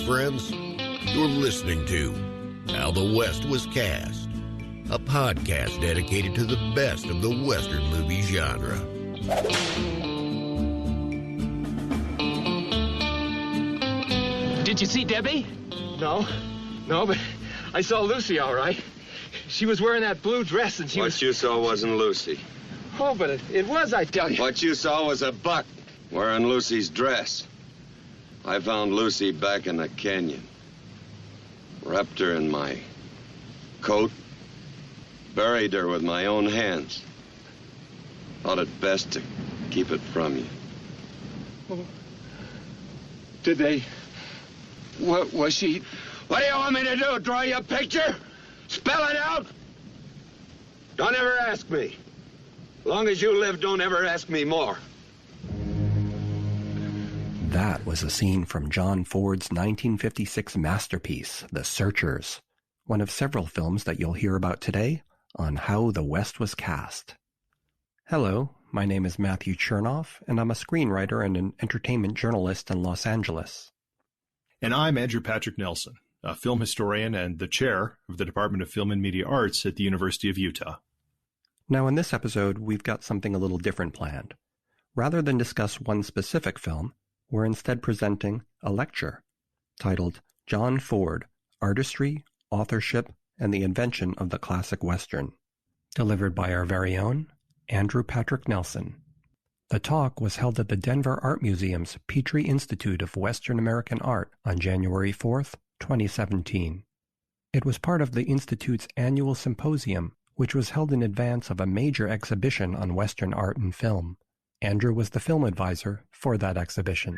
friends. You're listening to How the West Was Cast, a podcast dedicated to the best of the Western movie genre. Did you see Debbie? No, but I saw Lucy all right. She was wearing that blue dress and What you saw wasn't Lucy. Oh, but it was, I tell you. What you saw was a buck wearing Lucy's dress. I found Lucy back in the canyon. Wrapped her in my coat. Buried her with my own hands. Thought it best to keep it from you. Oh. Did they... What was she... What do you want me to do? Draw you a picture? Spell it out? Don't ever ask me. Long as you live, don't ever ask me more. That was a scene from John Ford's 1956 masterpiece, The Searchers, one of several films that you'll hear about today on How the West Was Cast. Hello, my name is Matthew Chernoff, and I'm a screenwriter and an entertainment journalist in Los Angeles. And I'm Andrew Patrick Nelson, a film historian and the chair of the Department of Film and Media Arts at the University of Utah. Now in this episode, we've got something a little different planned. Rather than discuss one specific film, we're instead presenting a lecture titled John Ford, Artistry, Authorship, and the Invention of the Classic Western, delivered by our very own Andrew Patrick Nelson. The talk was held at the Denver Art Museum's Petrie Institute of Western American Art on January 4th, 2017. It was part of the Institute's annual symposium, which was held in advance of a major exhibition on Western art and film. Andrew was the film advisor for that exhibition.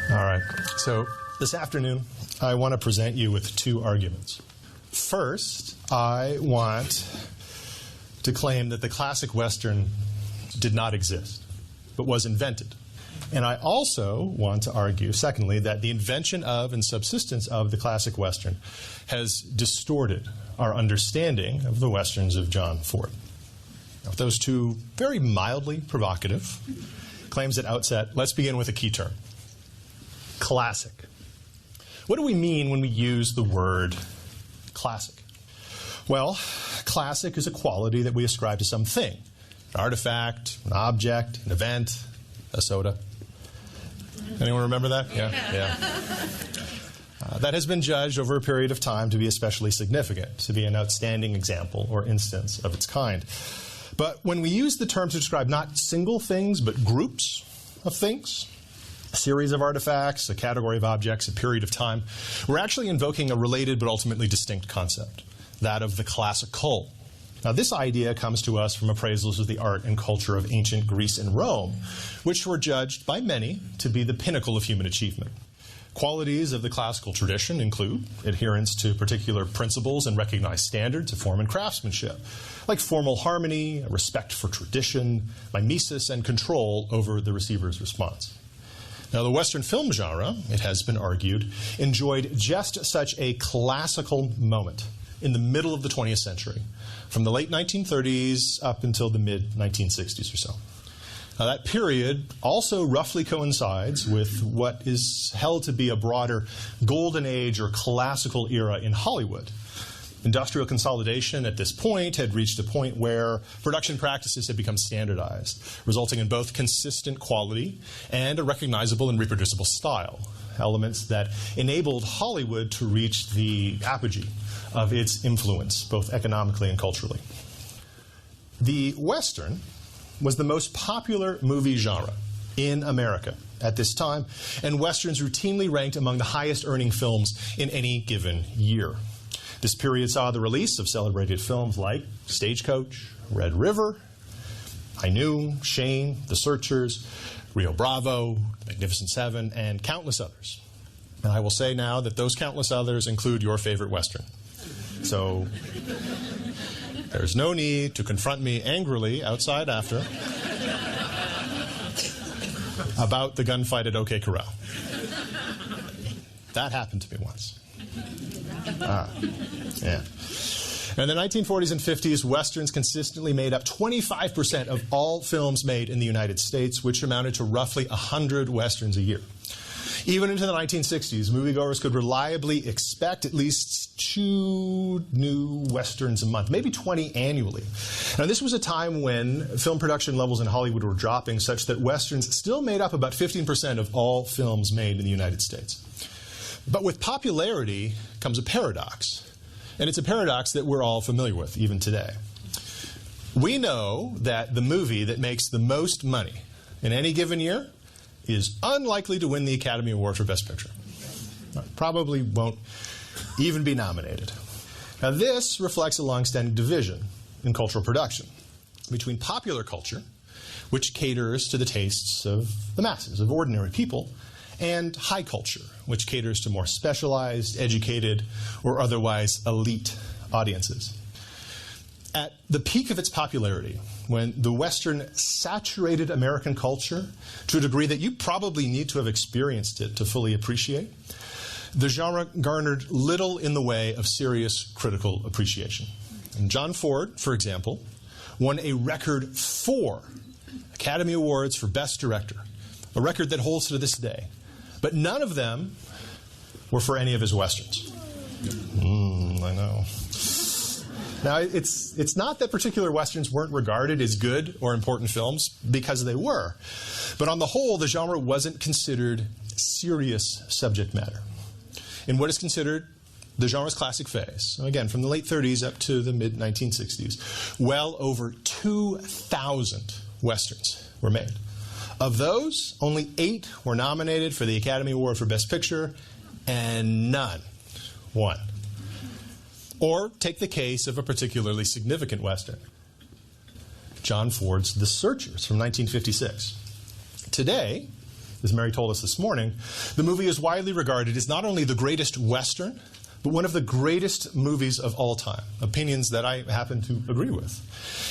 All right, so this afternoon, I want to present you with two arguments. First, I want to claim that the classic Western did not exist, but was invented. And I also want to argue, secondly, that the invention of and subsistence of the classic Western has distorted our understanding of the Westerns of John Ford. Now, with those two very mildly provocative claims at outset, let's begin with a key term. Classic. What do we mean when we use the word classic? Well, classic is a quality that we ascribe to something. An artifact, an object, an event, a soda. Anyone remember that? Yeah. That has been judged over a period of time to be especially significant, to be an outstanding example or instance of its kind. But when we use the term to describe not single things, but groups of things, a series of artifacts, a category of objects, a period of time, we're actually invoking a related but ultimately distinct concept, that of the classical. Now, this idea comes to us from appraisals of the art and culture of ancient Greece and Rome, which were judged by many to be the pinnacle of human achievement. Qualities of the classical tradition include adherence to particular principles and recognized standards of form and craftsmanship, like formal harmony, respect for tradition, mimesis, and control over the receiver's response. Now, the Western film genre, it has been argued, enjoyed just such a classical moment in the middle of the 20th century, from the late 1930s up until the mid-1960s or so. Now, that period also roughly coincides with what is held to be a broader golden age or classical era in Hollywood. Industrial consolidation at this point had reached a point where production practices had become standardized, resulting in both consistent quality and a recognizable and reproducible style, elements that enabled Hollywood to reach the apogee of its influence, both economically and culturally. The Western was the most popular movie genre in America at this time, and Westerns routinely ranked among the highest earning films in any given year. This period saw the release of celebrated films like Stagecoach, Red River, I Knew, Shane, The Searchers, Rio Bravo, Magnificent Seven, and countless others. And I will say now that those countless others include your favorite Western. So there's no need to confront me angrily outside after about the gunfight at OK Corral. That happened to me once. Yeah. In the 1940s and 50s, Westerns consistently made up 25% of all films made in the United States, which amounted to roughly 100 Westerns a year. Even into the 1960s, moviegoers could reliably expect at least 2 new Westerns a month, maybe 20 annually. Now, this was a time when film production levels in Hollywood were dropping, such that Westerns still made up about 15% of all films made in the United States. But with popularity comes a paradox. And it's a paradox that we're all familiar with, even today. We know that the movie that makes the most money in any given year is unlikely to win the Academy Award for Best Picture. Probably won't even be nominated. Now, this reflects a long-standing division in cultural production between popular culture, which caters to the tastes of the masses, of ordinary people, and high culture, which caters to more specialized, educated, or otherwise elite audiences. At the peak of its popularity, when the Western saturated American culture to a degree that you probably need to have experienced it to fully appreciate, the genre garnered little in the way of serious critical appreciation. And John Ford, for example, won a record 4 Academy Awards for Best Director, a record that holds to this day. But none of them were for any of his Westerns. I know. Now, it's not that particular Westerns weren't regarded as good or important films, because they were. But on the whole, the genre wasn't considered serious subject matter. In what is considered the genre's classic phase, again, from the late 30s up to the mid-1960s, well over 2,000 Westerns were made. Of those, only 8 were nominated for the Academy Award for Best Picture, and none won. Or take the case of a particularly significant Western, John Ford's The Searchers from 1956. Today, as Mary told us this morning, the movie is widely regarded as not only the greatest Western, but one of the greatest movies of all time, opinions that I happen to agree with.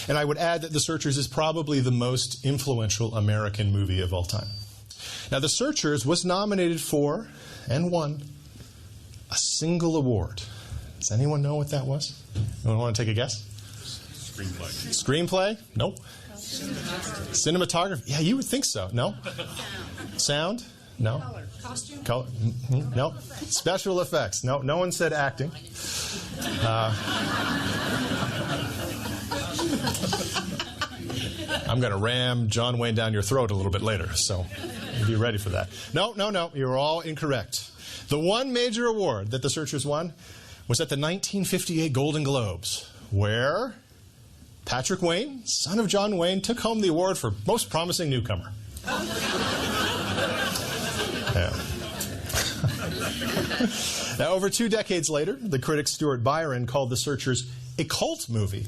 And I would add that The Searchers is probably the most influential American movie of all time. Now, The Searchers was nominated for and won a single award. Does anyone know what that was? Anyone want to take a guess? Screenplay? Nope. Cinematography? Yeah, you would think so. No? Sound? No. Costume? Color? No. Special effects? No. No one said acting. I'm going to ram John Wayne down your throat a little bit later, so be ready for that. No. You're all incorrect. The one major award that The Searchers won was at the 1958 Golden Globes, where Patrick Wayne, son of John Wayne, took home the award for Most Promising Newcomer. Yeah. Now, over 2 decades later, the critic Stuart Byron called The Searchers a cult movie,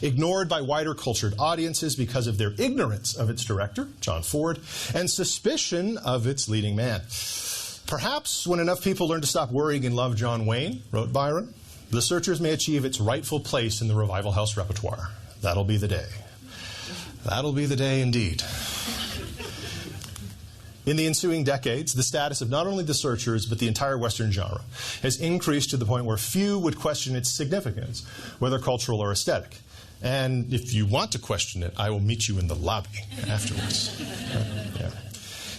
ignored by wider cultured audiences because of their ignorance of its director, John Ford, and suspicion of its leading man. Perhaps when enough people learn to stop worrying and love John Wayne, wrote Byron, The Searchers may achieve its rightful place in the Revival House repertoire. That'll be the day. That'll be the day indeed. In the ensuing decades, the status of not only The Searchers, but the entire Western genre has increased to the point where few would question its significance, whether cultural or aesthetic. And if you want to question it, I will meet you in the lobby afterwards. Yeah.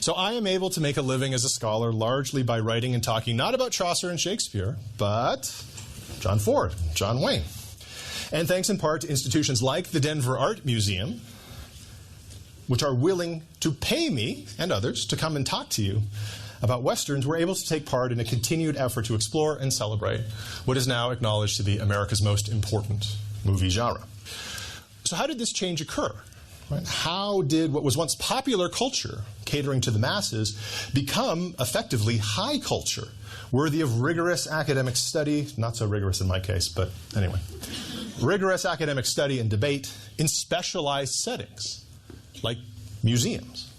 So I am able to make a living as a scholar largely by writing and talking not about Chaucer and Shakespeare, but John Ford, John Wayne. And thanks in part to institutions like the Denver Art Museum, which are willing to pay me and others to come and talk to you about Westerns, we're able to take part in a continued effort to explore and celebrate what is now acknowledged to be America's most important movie genre. So how did this change occur? Right? How did what was once popular culture, catering to the masses, become effectively high culture, worthy of rigorous academic study, not so rigorous in my case, but anyway, rigorous academic study and debate in specialized settings, like museums?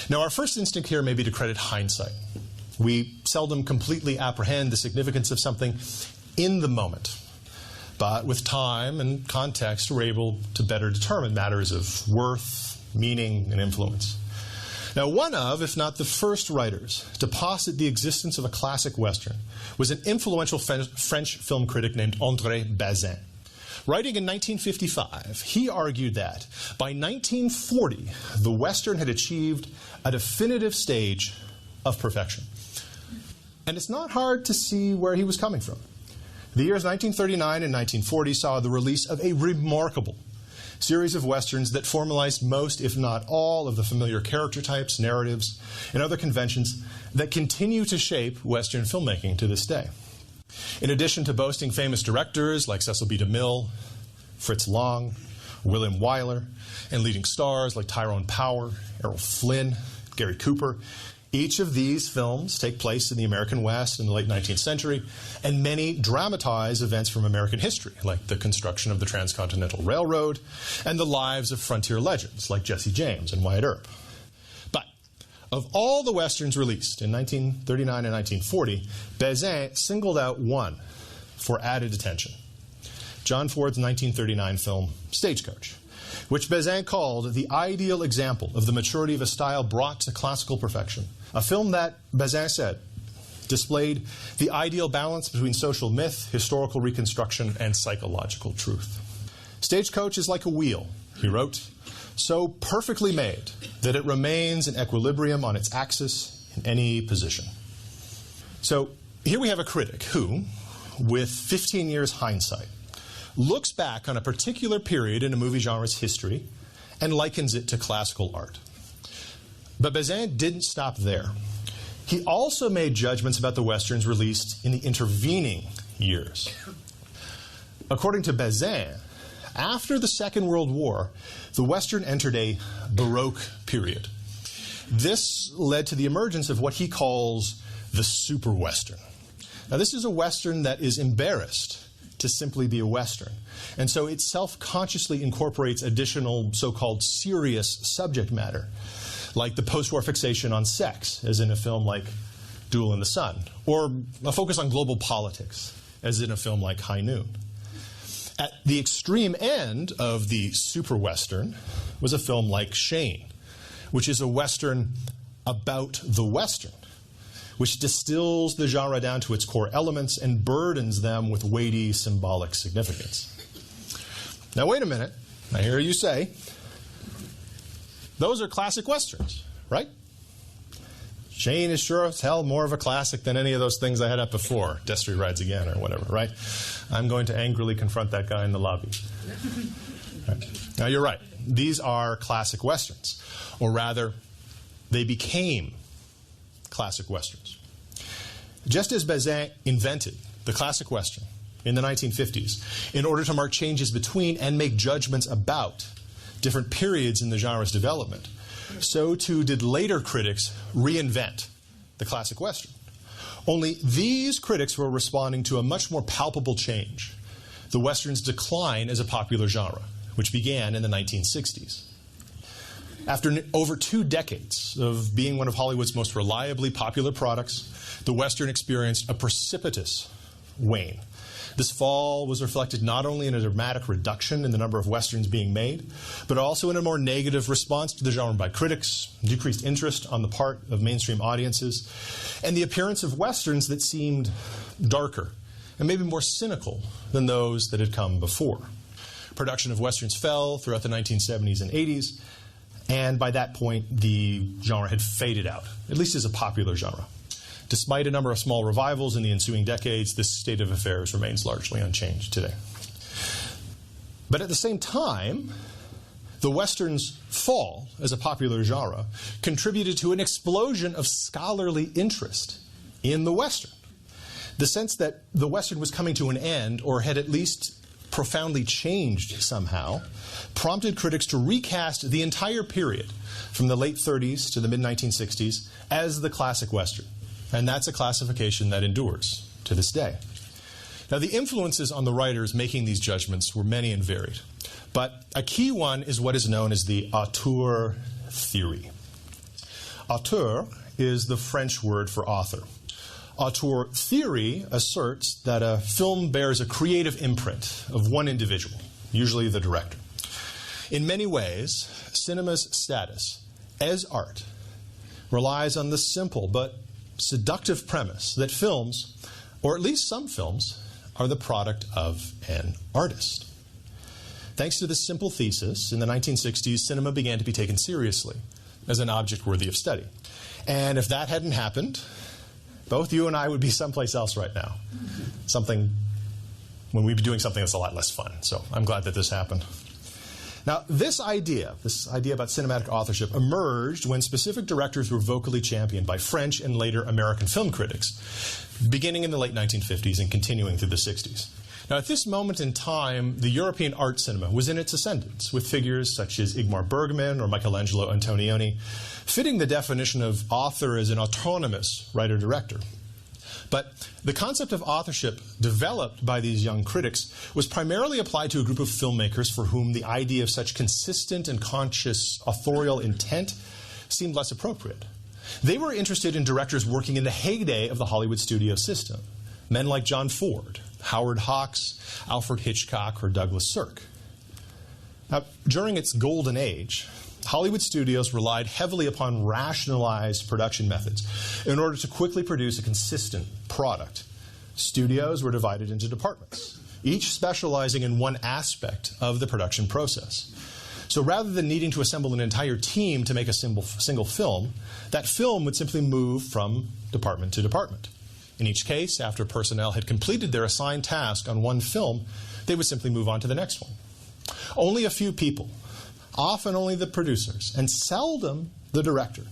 Now, our first instinct here may be to credit hindsight. We seldom completely apprehend the significance of something in the moment. But with time and context, we're able to better determine matters of worth, meaning, and influence. Now, one of, if not the first writers to posit the existence of a classic Western was an influential French film critic named André Bazin. Writing in 1955, he argued that by 1940, the Western had achieved a definitive stage of perfection. And it's not hard to see where he was coming from. The years 1939 and 1940 saw the release of a remarkable series of Westerns that formalized most, if not all, of the familiar character types, narratives, and other conventions that continue to shape Western filmmaking to this day. In addition to boasting famous directors like Cecil B. DeMille, Fritz Lang, William Wyler, and leading stars like Tyrone Power, Errol Flynn, Gary Cooper, each of these films take place in the American West in the late 19th century, and many dramatize events from American history, like the construction of the Transcontinental Railroad and the lives of frontier legends like Jesse James and Wyatt Earp. But of all the Westerns released in 1939 and 1940, Bazin singled out one for added attention: John Ford's 1939 film Stagecoach, which Bazin called the ideal example of the maturity of a style brought to classical perfection. A film that, Bazin said, displayed the ideal balance between social myth, historical reconstruction, and psychological truth. Stagecoach is like a wheel, he wrote, so perfectly made that it remains in equilibrium on its axis in any position. So here we have a critic who, with 15 years hindsight, looks back on a particular period in a movie genre's history and likens it to classical art. But Bazin didn't stop there. He also made judgments about the Westerns released in the intervening years. According to Bazin, after the Second World War, the Western entered a Baroque period. This led to the emergence of what he calls the super Western. Now, this is a Western that is embarrassed to simply be a Western, and so it self-consciously incorporates additional so-called serious subject matter, like the post-war fixation on sex, as in a film like Duel in the Sun, or a focus on global politics, as in a film like High Noon. At the extreme end of the super Western was a film like Shane, which is a Western about the Western, which distills the genre down to its core elements and burdens them with weighty symbolic significance. Now, wait a minute. I hear you say, those are classic Westerns, right? Shane is sure as hell more of a classic than any of those things I had up before, Destry Rides Again or whatever, right? I'm going to angrily confront that guy in the lobby. Right. Now, you're right. These are classic Westerns, or rather, they became classic Westerns. Just as Bazin invented the classic Western in the 1950s in order to mark changes between and make judgments about different periods in the genre's development, so too did later critics reinvent the classic Western. Only these critics were responding to a much more palpable change: the Western's decline as a popular genre, which began in the 1960s. After over 2 decades of being one of Hollywood's most reliably popular products, the Western experienced a precipitous wane. This fall was reflected not only in a dramatic reduction in the number of Westerns being made, but also in a more negative response to the genre by critics, decreased interest on the part of mainstream audiences, and the appearance of Westerns that seemed darker and maybe more cynical than those that had come before. Production of Westerns fell throughout the 1970s and 80s, and by that point, the genre had faded out, at least as a popular genre. Despite a number of small revivals in the ensuing decades, this state of affairs remains largely unchanged today. But at the same time, the Western's fall as a popular genre contributed to an explosion of scholarly interest in the Western. The sense that the Western was coming to an end, or had at least profoundly changed somehow, prompted critics to recast the entire period from the late 30s to the mid-1960s as the classic Western. And that's a classification that endures to this day. Now, the influences on the writers making these judgments were many and varied, but a key one is what is known as the auteur theory. Auteur is the French word for author. Auteur theory asserts that a film bears a creative imprint of one individual, usually the director. In many ways, cinema's status as art relies on the simple but seductive premise that films, or at least some films, are the product of an artist. Thanks to this simple thesis, in the 1960s, cinema began to be taken seriously as an object worthy of study. And if that hadn't happened, both you and I would be someplace else right now. When we'd be doing something that's a lot less fun. So I'm glad that this happened. Now, this idea about cinematic authorship emerged when specific directors were vocally championed by French and later American film critics, beginning in the late 1950s and continuing through the 60s. Now, at this moment in time, the European art cinema was in its ascendance, with figures such as Ingmar Bergman or Michelangelo Antonioni fitting the definition of author as an autonomous writer-director. But the concept of authorship developed by these young critics was primarily applied to a group of filmmakers for whom the idea of such consistent and conscious authorial intent seemed less appropriate. They were interested in directors working in the heyday of the Hollywood studio system, men like John Ford, Howard Hawks, Alfred Hitchcock, or Douglas Sirk. Now, during its golden age, Hollywood studios relied heavily upon rationalized production methods in order to quickly produce a consistent product. Studios were divided into departments, each specializing in one aspect of the production process. So rather than needing to assemble an entire team to make a single film, that film would simply move from department to department. In each case, after personnel had completed their assigned task on one film, they would simply move on to the next one. Only a few people, often only the producers, and seldom the director,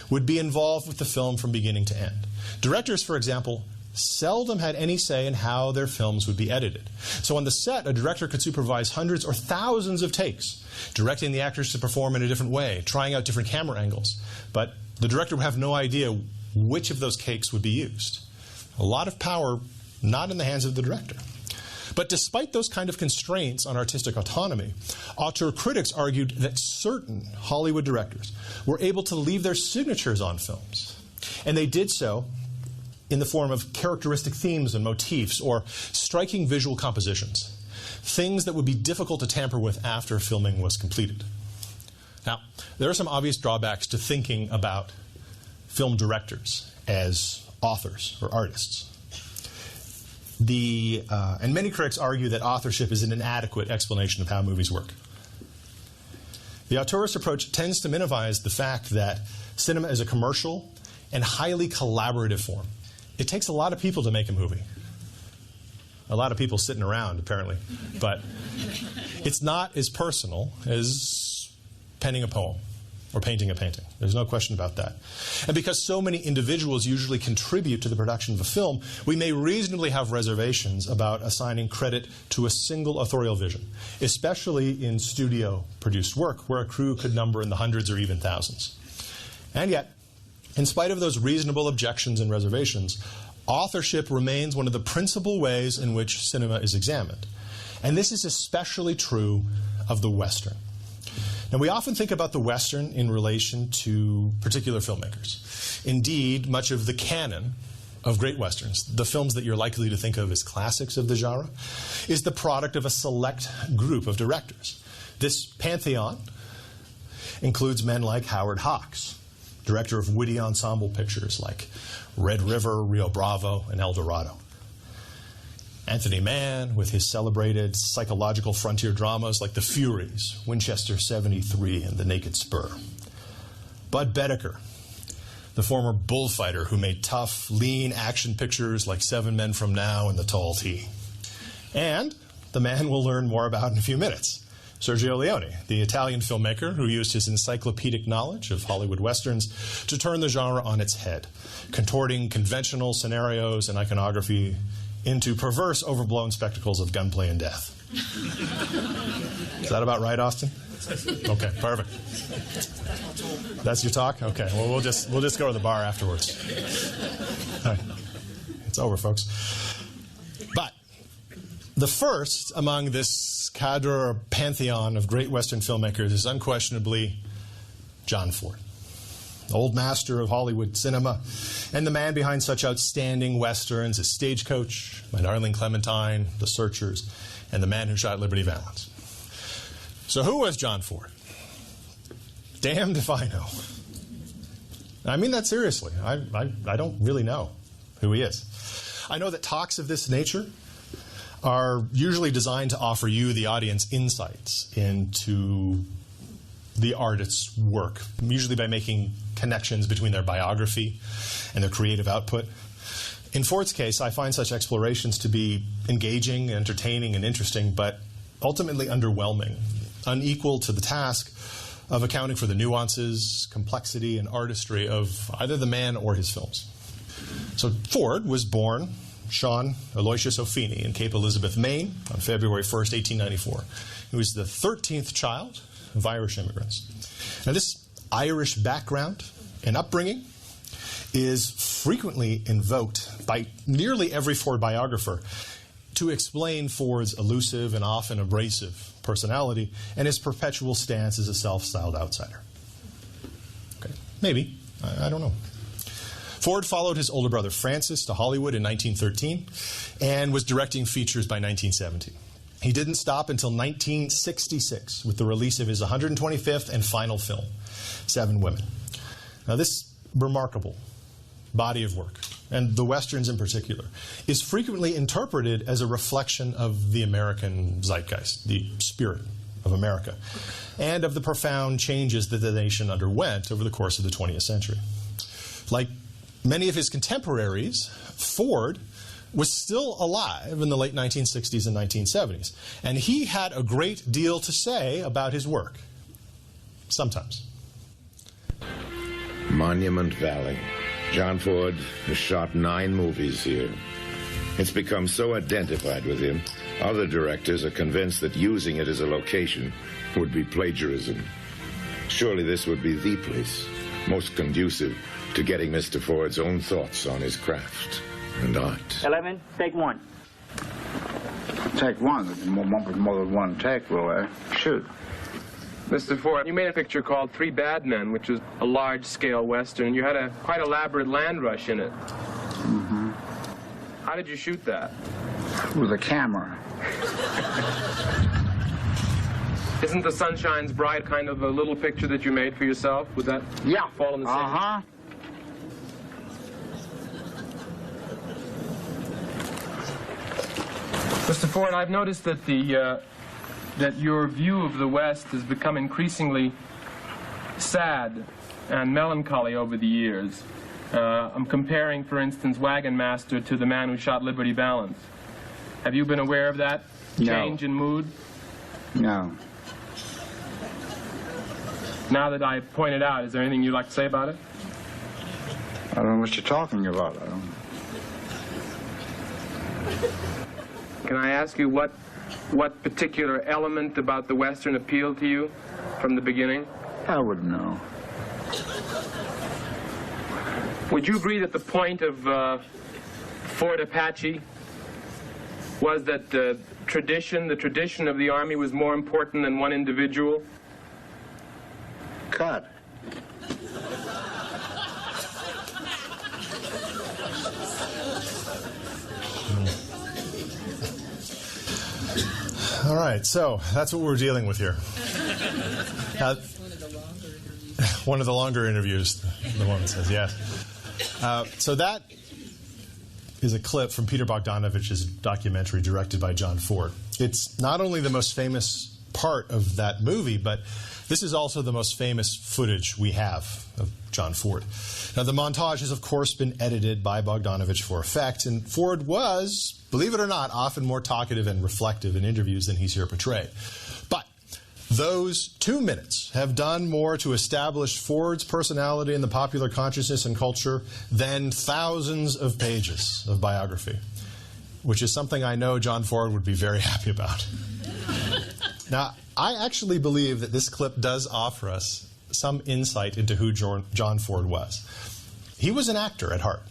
would be involved with the film from beginning to end. Directors, for example, seldom had any say in how their films would be edited. So on the set, a director could supervise hundreds or thousands of takes, directing the actors to perform in a different way, trying out different camera angles. But the director would have no idea which of those takes would be used. A lot of power not in the hands of the director. But despite those kind of constraints on artistic autonomy, auteur critics argued that certain Hollywood directors were able to leave their signatures on films. And they did so in the form of characteristic themes and motifs or striking visual compositions, things that would be difficult to tamper with after filming was completed. Now, there are some obvious drawbacks to thinking about film directors as authors or artists. And many critics argue that authorship is an inadequate explanation of how movies work. The auteurist approach tends to minimize the fact that cinema is a commercial and highly collaborative form. It takes a lot of people to make a movie. A lot of people sitting around, apparently. But it's not as personal as penning a poem or painting a painting. There's no question about that. And because so many individuals usually contribute to the production of a film, we may reasonably have reservations about assigning credit to a single authorial vision, especially in studio-produced work where a crew could number in the hundreds or even thousands. And yet, in spite of those reasonable objections and reservations, authorship remains one of the principal ways in which cinema is examined. And this is especially true of the Western. Now, we often think about the Western in relation to particular filmmakers. Indeed, much of the canon of great Westerns, the films that you're likely to think of as classics of the genre, is the product of a select group of directors. This pantheon includes men like Howard Hawks, director of witty ensemble pictures like Red River, Rio Bravo, and El Dorado. Anthony Mann, with his celebrated psychological frontier dramas like The Furies, Winchester 73, and The Naked Spur. Bud Boetticher, the former bullfighter who made tough, lean action pictures like 7 Men from Now and The Tall T. And the man we'll learn more about in a few minutes, Sergio Leone, the Italian filmmaker who used his encyclopedic knowledge of Hollywood Westerns to turn the genre on its head, contorting conventional scenarios and iconography into perverse, overblown spectacles of gunplay and death. Is that about right, Austin? Okay, perfect. That's your talk? Okay, well, we'll just go to the bar afterwards. All right. It's over, folks. But the first among this cadre or pantheon of great Western filmmakers is unquestionably John Ford, old master of Hollywood cinema, and the man behind such outstanding Westerns as Stagecoach, My Darling Clementine, The Searchers, and The Man Who Shot Liberty Valance. So who was John Ford? Damned if I know. I mean that seriously. I don't really know who he is. I know that talks of this nature are usually designed to offer you, the audience, insights into the artist's work, usually by making connections between their biography and their creative output. In Ford's case, I find such explorations to be engaging, entertaining, and interesting, but ultimately underwhelming, unequal to the task of accounting for the nuances, complexity, and artistry of either the man or his films. So Ford was born Sean Aloysius O'Feeney in Cape Elizabeth, Maine, on February 1st, 1894. He was the 13th child of Irish immigrants. Now, this Irish background and upbringing is frequently invoked by nearly every Ford biographer to explain Ford's elusive and often abrasive personality and his perpetual stance as a self-styled outsider. Okay, maybe. I don't know. Ford followed his older brother Francis to Hollywood in 1913 and was directing features by 1917. He didn't stop until 1966 with the release of his 125th and final film, 7 Women. Now, this remarkable body of work, and the Westerns in particular, is frequently interpreted as a reflection of the American zeitgeist, the spirit of America, and of the profound changes that the nation underwent over the course of the 20th century. Like many of his contemporaries, Ford was still alive in the late 1960s and 1970s, and he had a great deal to say about his work. Sometimes. Monument Valley. John Ford has shot 9 movies here. It's become so identified with him, other directors are convinced that using it as a location would be plagiarism. Surely this would be the place most conducive to getting Mr. Ford's own thoughts on his craft and art. 11, take 1. Take 1? More than one take, will I? Shoot. Mr. Ford, you made a picture called 3 Bad Men, which was a large-scale Western. You had a quite elaborate land rush in it. Mm-hmm. How did you shoot that? With a camera. Isn't The Sun Shines Bright kind of a little picture that you made for yourself? Would that fall in the same? Uh-huh. Mr. Ford, I've noticed that that your view of the West has become increasingly sad and melancholy over the years. I'm comparing, for instance, Wagon Master to The Man Who Shot Liberty Valance. Have you been aware of that change in mood? No. Now that I pointed out, is there anything you'd like to say about it? I don't know what you're talking about. I don't... Can I ask you what particular element about the Western appealed to you from the beginning? I wouldn't know. Would you agree that the point of Fort Apache was that the tradition of the Army was more important than one individual? Cut. All right, so that's what we're dealing with here. One of the longer interviews, the woman says, yes. So that is a clip from Peter Bogdanovich's documentary directed by John Ford. It's not only the most famous part of that movie, but this is also the most famous footage we have of John Ford. Now, the montage has, of course, been edited by Bogdanovich for effect, and Ford was, believe it or not, often more talkative and reflective in interviews than he's here portrayed. But those 2 minutes have done more to establish Ford's personality in the popular consciousness and culture than thousands of pages of biography, which is something I know John Ford would be very happy about. Now, I actually believe that this clip does offer us some insight into who John Ford was. He was an actor at heart.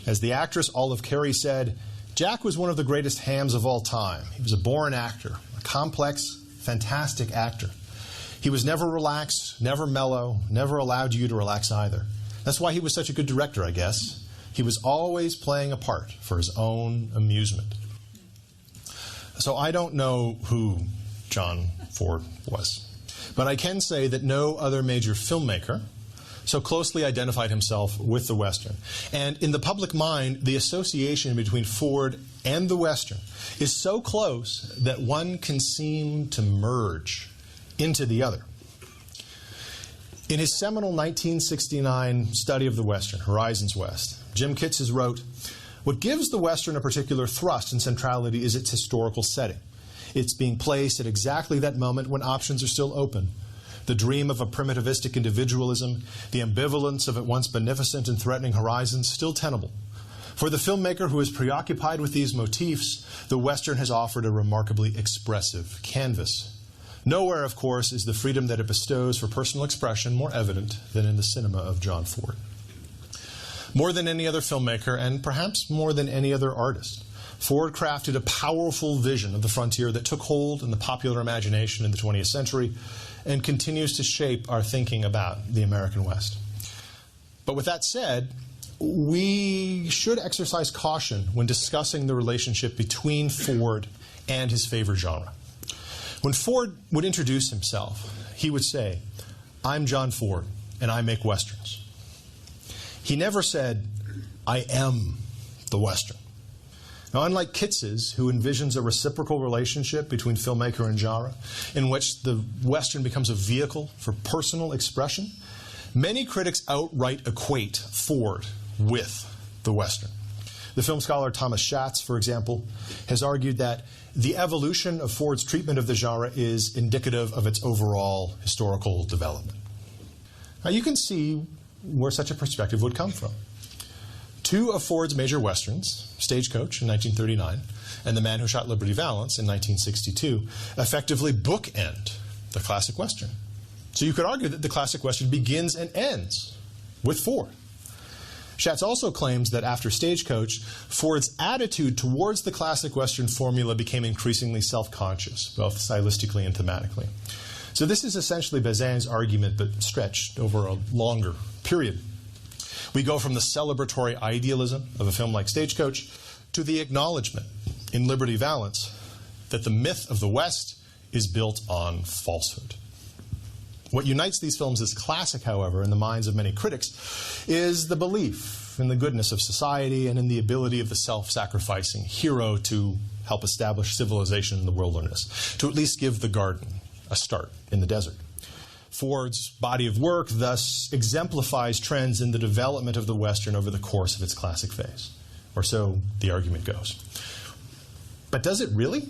As the actress Olive Carey said, Jack was one of the greatest hams of all time. He was a born actor, a complex, fantastic actor. He was never relaxed, never mellow, never allowed you to relax either. That's why he was such a good director, I guess. He was always playing a part for his own amusement. So I don't know who John Ford was, but I can say that no other major filmmaker so closely identified himself with the Western. And in the public mind, the association between Ford and the Western is so close that one can seem to merge into the other. In his seminal 1969 study of the Western, Horizons West, Jim Kitces wrote, "What gives the Western a particular thrust and centrality is its historical setting. It's being placed at exactly that moment when options are still open. The dream of a primitivistic individualism, the ambivalence of at once beneficent and threatening horizons, still tenable. For the filmmaker who is preoccupied with these motifs, the Western has offered a remarkably expressive canvas. Nowhere, of course, is the freedom that it bestows for personal expression more evident than in the cinema of John Ford." More than any other filmmaker, and perhaps more than any other artist, Ford crafted a powerful vision of the frontier that took hold in the popular imagination in the 20th century and continues to shape our thinking about the American West. But with that said, we should exercise caution when discussing the relationship between Ford and his favorite genre. When Ford would introduce himself, he would say, "I'm John Ford, and I make Westerns." He never said, "I am the Western." Now, unlike Kitces, who envisions a reciprocal relationship between filmmaker and genre, in which the Western becomes a vehicle for personal expression, many critics outright equate Ford with the Western. The film scholar Thomas Schatz, for example, has argued that the evolution of Ford's treatment of the genre is indicative of its overall historical development. Now, you can see where such a perspective would come from. Two of Ford's major Westerns, Stagecoach in 1939 and The Man Who Shot Liberty Valance in 1962, effectively bookend the classic Western. So you could argue that the classic Western begins and ends with Ford. Schatz also claims that after Stagecoach, Ford's attitude towards the classic Western formula became increasingly self-conscious, both stylistically and thematically. So this is essentially Bazin's argument, but stretched over a longer period. We go from the celebratory idealism of a film like Stagecoach to the acknowledgement in Liberty Valance that the myth of the West is built on falsehood. What unites these films as classic, however, in the minds of many critics, is the belief in the goodness of society and in the ability of the self-sacrificing hero to help establish civilization in the wilderness, to at least give the garden a start in the desert. Ford's body of work thus exemplifies trends in the development of the Western over the course of its classic phase, or so the argument goes. But does it really?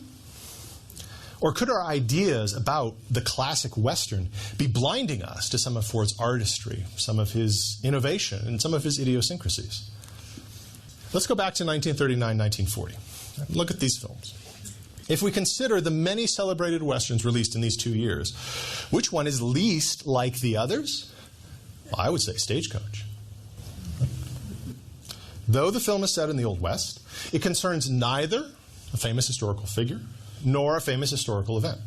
Or could our ideas about the classic Western be blinding us to some of Ford's artistry, some of his innovation, and some of his idiosyncrasies? Let's go back to 1939-1940. Look at these films. If we consider the many celebrated Westerns released in these 2 years, which one is least like the others? Well, I would say Stagecoach. Though the film is set in the Old West, it concerns neither a famous historical figure nor a famous historical event.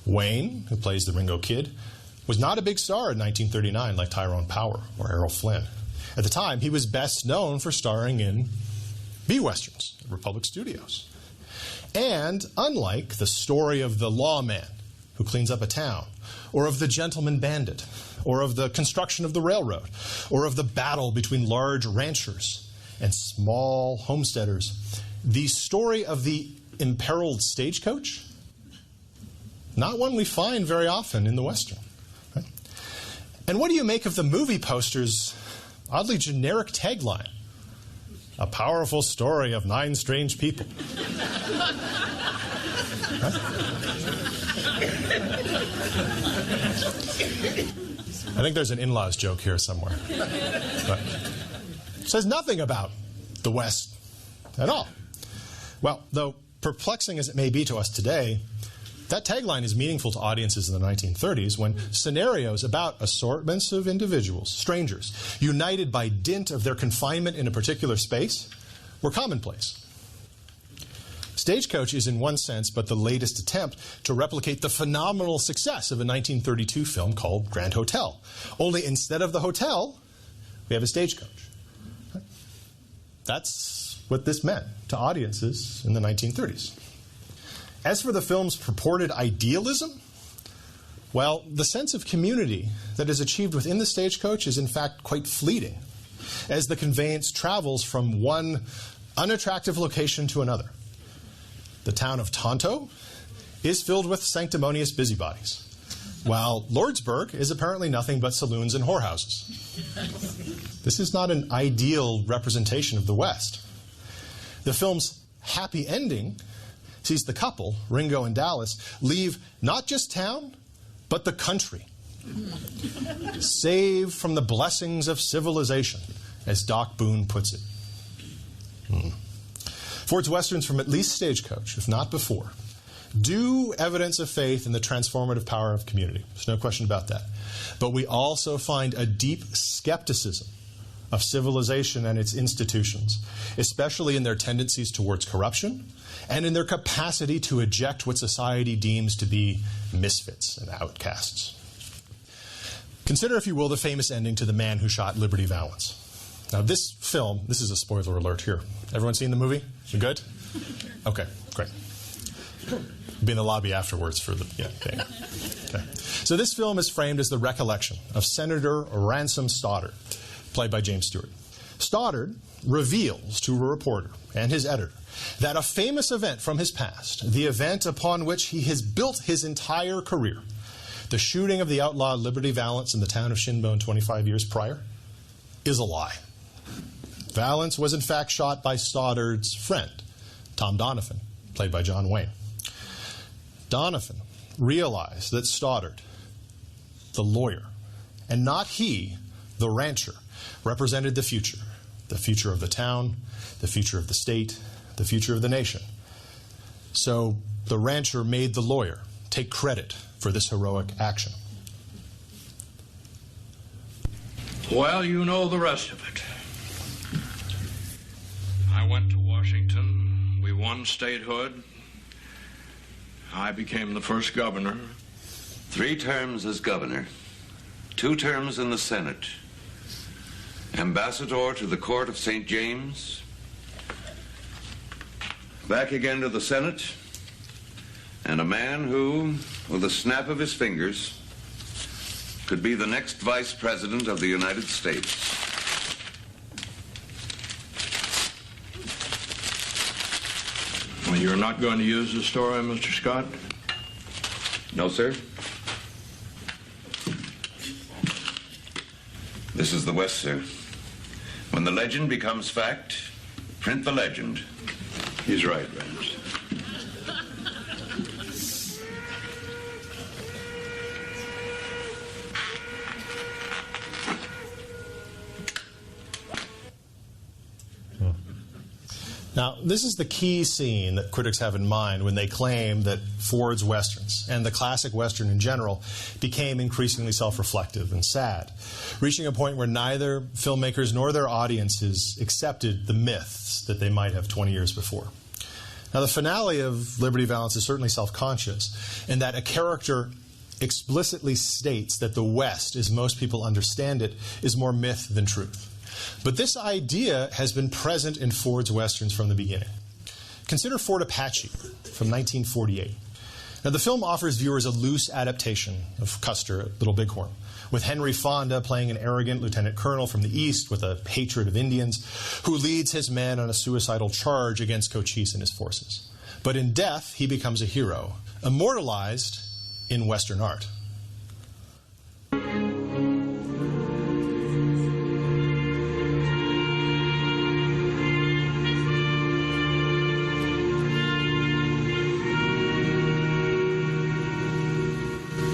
Wayne, who plays the Ringo Kid, was not a big star in 1939 like Tyrone Power or Errol Flynn. At the time, he was best known for starring in B-Westerns at Republic Studios. And unlike the story of the lawman who cleans up a town, or of the gentleman bandit, or of the construction of the railroad, or of the battle between large ranchers and small homesteaders, the story of the imperiled stagecoach, not one we find very often in the Western. Right? And what do you make of the movie poster's oddly generic tagline? A powerful story of 9 strange people. Right? I think there's an in-laws joke here somewhere. But it says nothing about the West at all. Well, though perplexing as it may be to us today, that tagline is meaningful to audiences in the 1930s when scenarios about assortments of individuals, strangers, united by dint of their confinement in a particular space, were commonplace. Stagecoach is in one sense but the latest attempt to replicate the phenomenal success of a 1932 film called Grand Hotel. Only instead of the hotel, we have a stagecoach. That's what this meant to audiences in the 1930s. As for the film's purported idealism, Well, the sense of community that is achieved within the stagecoach is in fact quite fleeting, as the conveyance travels from one unattractive location to another. The town of Tonto is filled with sanctimonious busybodies, while Lordsburg is apparently nothing but saloons and whorehouses. This is not an ideal representation of the West. The film's happy ending sees the couple, Ringo and Dallas, leave not just town, but the country, saved from the blessings of civilization, as Doc Boone puts it. Ford's Westerns from at least Stagecoach, if not before, do evidence of faith in the transformative power of community. There's no question about that. But we also find a deep skepticism of civilization and its institutions, especially in their tendencies towards corruption and in their capacity to eject what society deems to be misfits and outcasts. Consider, if you will, the famous ending to The Man Who Shot Liberty Valance. Now, this film, this is a spoiler alert here. Everyone seen the movie? You good? Okay, great. Be in the lobby afterwards for the thing. Okay. So this film is framed as the recollection of Senator Ransom Stoddard, played by James Stewart. Stoddard reveals to a reporter and his editor that a famous event from his past, the event upon which he has built his entire career, the shooting of the outlaw Liberty Valance in the town of Shinbone 25 years prior, is a lie. Valance was in fact shot by Stoddard's friend, Tom Donovan, played by John Wayne. Donovan realized that Stoddard, the lawyer, and not he, the rancher, represented the future of the town, the future of the state, the future of the nation. So the rancher made the lawyer take credit for this heroic action. Well, you know the rest of it. I went to Washington. We won statehood. I became the first governor. 3 terms as governor, 2 terms in the Senate, ambassador to the court of St. James, back again to the Senate, and a man who, with a snap of his fingers, could be the next vice president of the United States. Well, you're not going to use the story, Mr. Scott? No, sir. This is the West, sir. When the legend becomes fact, print the legend. He's right, Vance. Now, this is the key scene that critics have in mind when they claim that Ford's Westerns, and the classic Western in general, became increasingly self-reflective and sad, reaching a point where neither filmmakers nor their audiences accepted the myths that they might have 20 years before. Now, the finale of Liberty Valance is certainly self-conscious, in that a character explicitly states that the West, as most people understand it, is more myth than truth. But this idea has been present in Ford's Westerns from the beginning. Consider Fort Apache from 1948. Now, the film offers viewers a loose adaptation of Custer at Little Bighorn, with Henry Fonda playing an arrogant lieutenant colonel from the East with a hatred of Indians, who leads his men on a suicidal charge against Cochise and his forces. But in death, he becomes a hero, immortalized in Western art.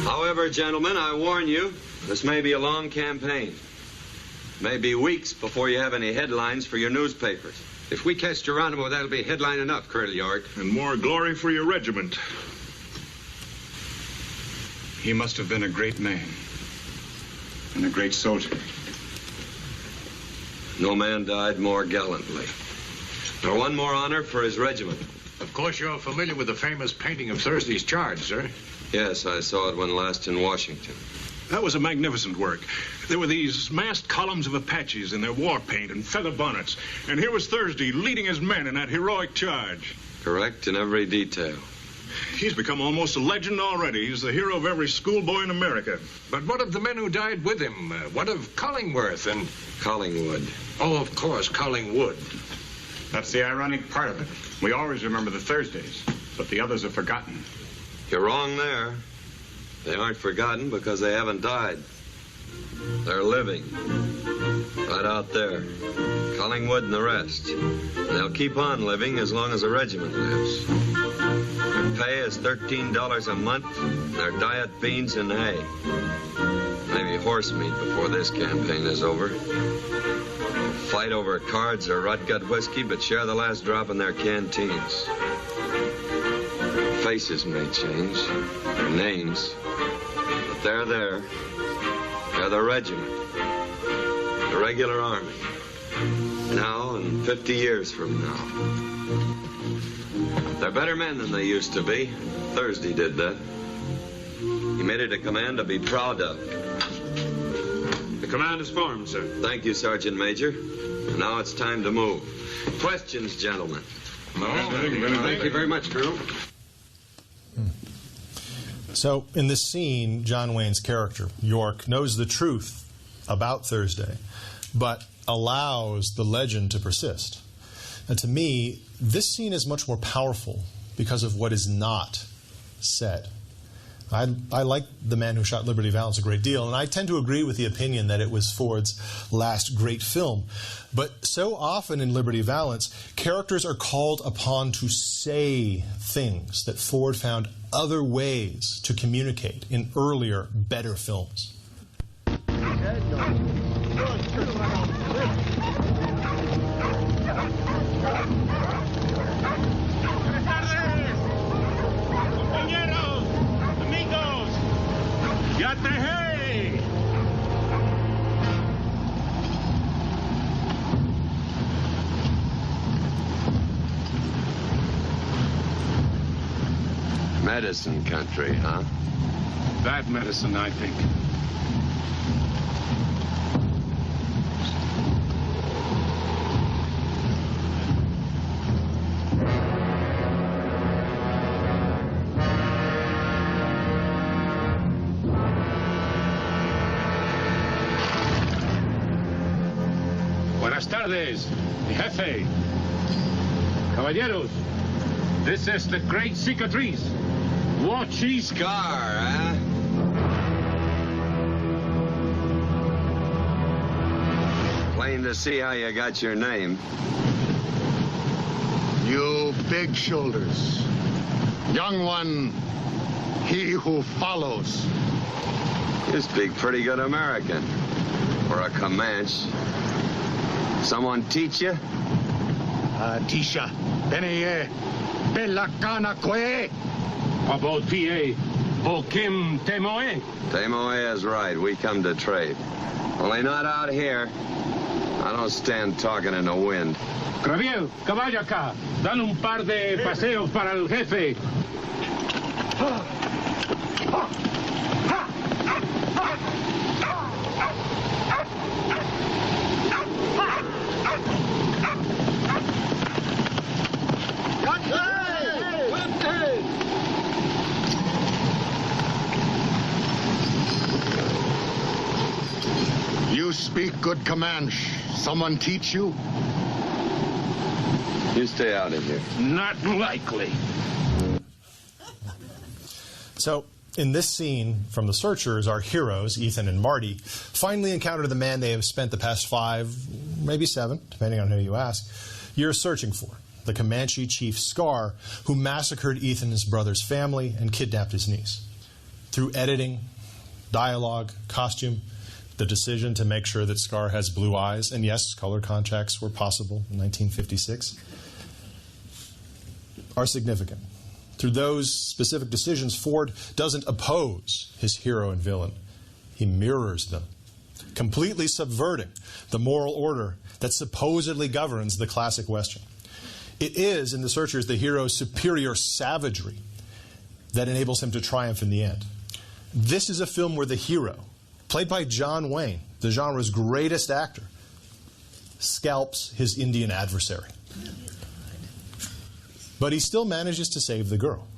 However, gentlemen, I warn you, this may be a long campaign. It may be weeks before you have any headlines for your newspapers. If we catch Geronimo, that'll be headline enough, Colonel York. And more glory for your regiment. He must have been a great man. And a great soldier. No man died more gallantly. Nor one more honor for his regiment. Of course, you're familiar with the famous painting of Thursday's Charge, sir. Yes, I saw it when last in Washington. That was a magnificent work. There were these massed columns of Apaches in their war paint and feather bonnets. And here was Thursday leading his men in that heroic charge. Correct in every detail. He's become almost a legend already. He's the hero of every schoolboy in America. But what of the men who died with him? What of Collingworth and... Collingwood. Oh, of course, Collingwood. That's the ironic part of it. We always remember the Thursdays, but the others are forgotten. You're wrong there. They aren't forgotten because they haven't died. They're living. Right out there. Collingwood and the rest. And they'll keep on living as long as the regiment lives. Their pay is $13 a month, and their diet beans and hay. Maybe horse meat before this campaign is over. They'll fight over cards or rot-gut whiskey, but share the last drop in their canteens. Their faces may change, their names, but they're there. They're the regiment, the regular army, now and 50 years from now. They're better men than they used to be. Thursday did that. He made it a command to be proud of. The command is formed, sir. Thank you, Sergeant Major. And now it's time to move. Questions, gentlemen? No. Thank you very much, Colonel. So, in this scene, John Wayne's character, York, knows the truth about Thursday, but allows the legend to persist. And to me, this scene is much more powerful because of what is not said. I like The Man Who Shot Liberty Valance a great deal, and I tend to agree with the opinion that it was Ford's last great film. But so often in Liberty Valance, characters are called upon to say things that Ford found other ways to communicate in earlier, better films. Medicine country, huh? Bad medicine, I think. Buenas tardes, jefe. Caballeros, this is the great cicatrice. Watch his Scar, huh? Plain to see how you got your name. You big shoulders. Young one, he who follows. You speak pretty good American. For a Comanche. Someone teach you? Tisha, Beneye, Bella Cana Kwe. About P.A. Bokim Temoe. Temoe is right. We come to trade. Only not out here. I don't stand talking in the wind. Rabiel, caballo acá. Dan un par de paseos para el jefe. You speak good Comanche. Someone teach you? You stay out of here. Not likely. So, in this scene from The Searchers, our heroes, Ethan and Marty, finally encounter the man they have spent the past 5, maybe 7, depending on who you ask, years searching for. The Comanche chief Scar, who massacred Ethan's brother's family and kidnapped his niece. Through editing, dialogue, costume, the decision to make sure that Scar has blue eyes, and yes, color contracts were possible in 1956, are significant. Through those specific decisions, Ford doesn't oppose his hero and villain. He mirrors them, completely subverting the moral order that supposedly governs the classic Western. It is, in The Searchers, the hero's superior savagery that enables him to triumph in the end. This is a film where the hero, played by John Wayne, the genre's greatest actor, scalps his Indian adversary. But he still manages to save the girl.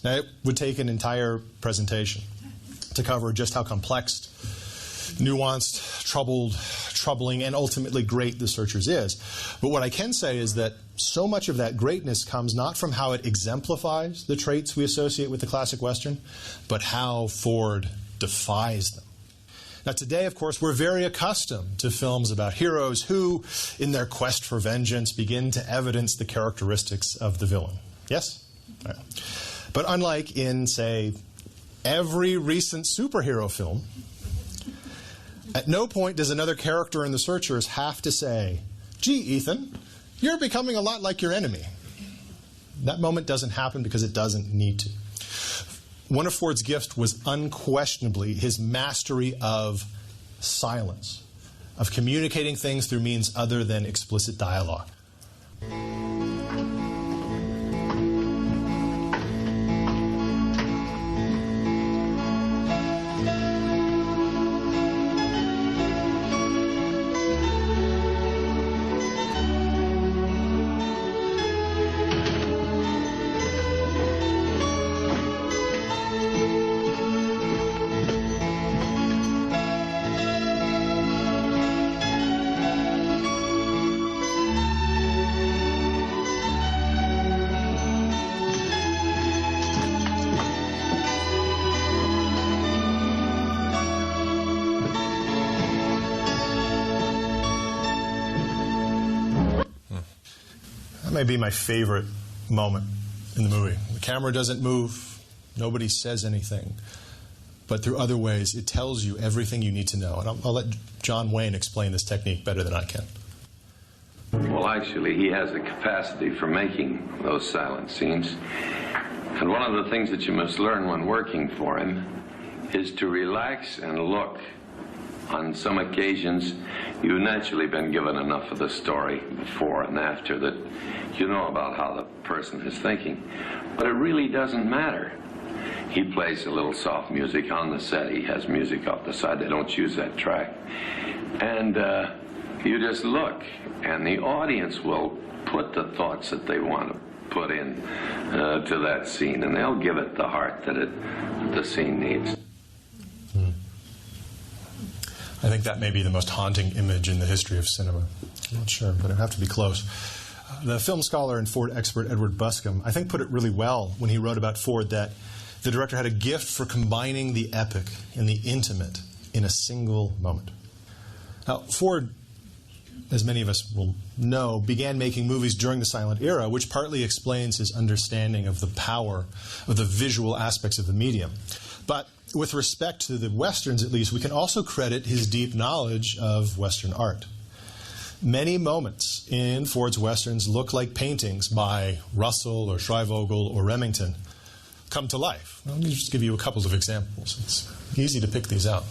Now, it would take an entire presentation to cover just how complex, nuanced, troubling, and ultimately great The Searchers is. But what I can say is that so much of that greatness comes not from how it exemplifies the traits we associate with the classic Western, but how Ford defies them. Now, today, of course, we're very accustomed to films about heroes who, in their quest for vengeance, begin to evidence the characteristics of the villain. Yes? Right. But unlike in, say, every recent superhero film, at no point does another character in The Searchers have to say, "Gee, Ethan, you're becoming a lot like your enemy." That moment doesn't happen because it doesn't need to. One of Ford's gifts was unquestionably his mastery of silence, of communicating things through means other than explicit dialogue. May be my favorite moment in the movie. The camera doesn't move, nobody says anything, but through other ways it tells you everything you need to know. And I'll let John Wayne explain this technique better than I can. Well, actually, he has the capacity for making those silent scenes. And one of the things that you must learn when working for him is to relax and look. On some occasions, you've naturally been given enough of the story before and after that you know about how the person is thinking. But it really doesn't matter. He plays a little soft music on the set. He has music off the side. They don't use that track. And you just look, and the audience will put the thoughts that they want to put in to that scene, and they'll give it the heart that the scene needs. I think that may be the most haunting image in the history of cinema. I'm not sure, but it'd have to be close. The film scholar and Ford expert Edward Buscombe, I think, put it really well when he wrote about Ford that the director had a gift for combining the epic and the intimate in a single moment. Now, Ford, as many of us will know, began making movies during the silent era, which partly explains his understanding of the power of the visual aspects of the medium. But with respect to the Westerns, at least, we can also credit his deep knowledge of Western art. Many moments in Ford's Westerns look like paintings by Russell or Shrivogel or Remington come to life. Let me just give you a couple of examples. It's easy to pick these out.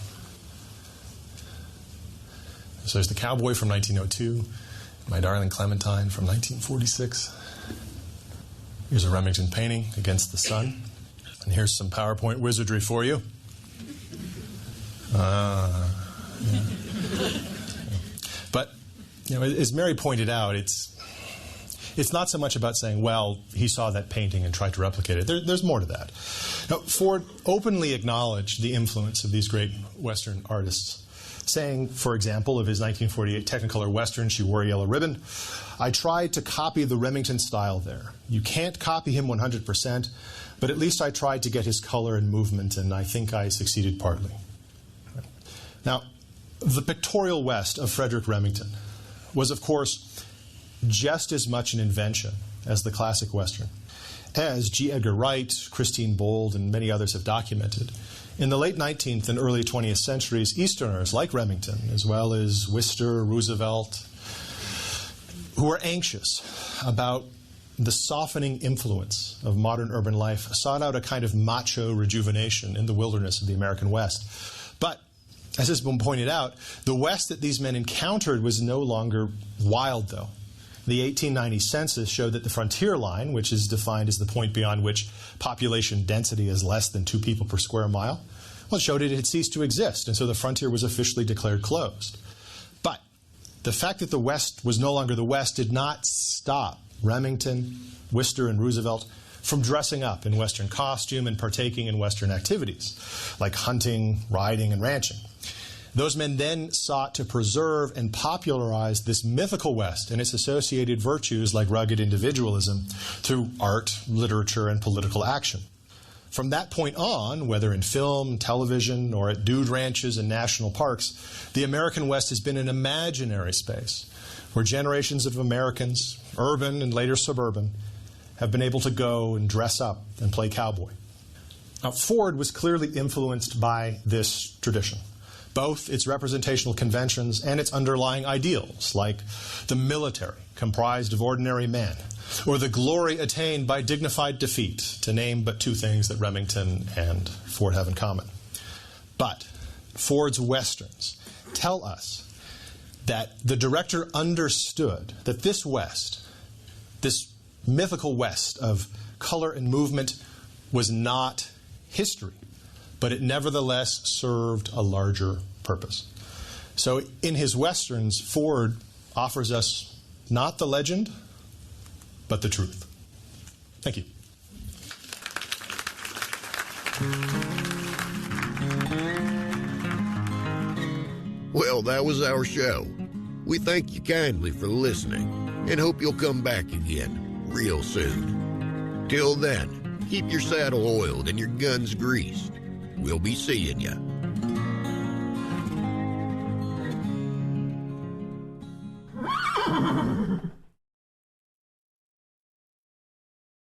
So there's The Cowboy from 1902, My Darling Clementine from 1946. Here's a Remington painting, Against the Sun. And here's some PowerPoint wizardry for you. Yeah. But, you know, as Mary pointed out, it's not so much about saying, well, he saw that painting and tried to replicate it. There's more to that. Now, Ford openly acknowledged the influence of these great Western artists, saying, for example, of his 1948 Technicolor Western, She Wore a Yellow Ribbon, "I tried to copy the Remington style there. You can't copy him 100%, but at least I tried to get his color and movement, and I think I succeeded partly." Now, the pictorial West of Frederick Remington was, of course, just as much an invention as the classic Western. As G. Edgar Wright, Christine Bold, and many others have documented, in the late 19th and early 20th centuries, Easterners like Remington, as well as Worcester, Roosevelt, who were anxious about the softening influence of modern urban life, sought out a kind of macho rejuvenation in the wilderness of the American West. But, as has been pointed out, the West that these men encountered was no longer wild, though. The 1890 census showed that the frontier line, which is defined as the point beyond which population density is less than 2 people per square mile, well, it showed it had ceased to exist, and so the frontier was officially declared closed. But the fact that the West was no longer the West did not stop Remington, Worcester, and Roosevelt from dressing up in Western costume and partaking in Western activities, like hunting, riding, and ranching. Those men then sought to preserve and popularize this mythical West and its associated virtues like rugged individualism through art, literature, and political action. From that point on, whether in film, television, or at dude ranches and national parks, the American West has been an imaginary space where generations of Americans, urban and later suburban, have been able to go and dress up and play cowboy. Now, Ford was clearly influenced by this tradition, both its representational conventions and its underlying ideals, like the military, comprised of ordinary men, or the glory attained by dignified defeat, to name but two things that Remington and Ford have in common. But Ford's Westerns tell us that the director understood that this West, this mythical West of color and movement, was not history, but it nevertheless served a larger purpose. So in his Westerns, Ford offers us not the legend, but the truth. Thank you. Well, that was our show. We thank you kindly for listening and hope you'll come back again real soon. Till then, keep your saddle oiled and your guns greased. We'll be seeing you.